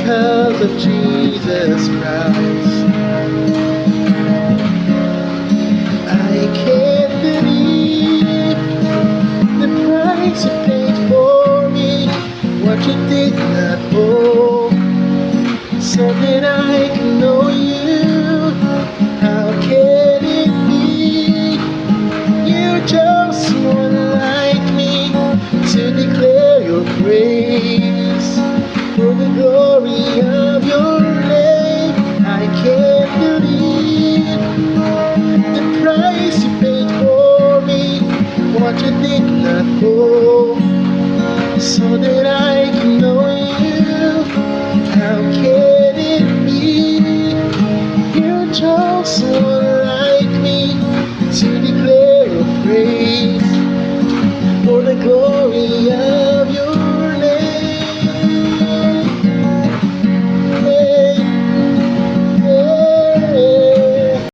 because of Jesus Christ. I can't believe the price you paid for me, what you did not owe, so that I can know you. How can it be you chose someone like me to declare your praise for the glory of your name? I can't believe the price you paid for me, what you did not owe, so that I can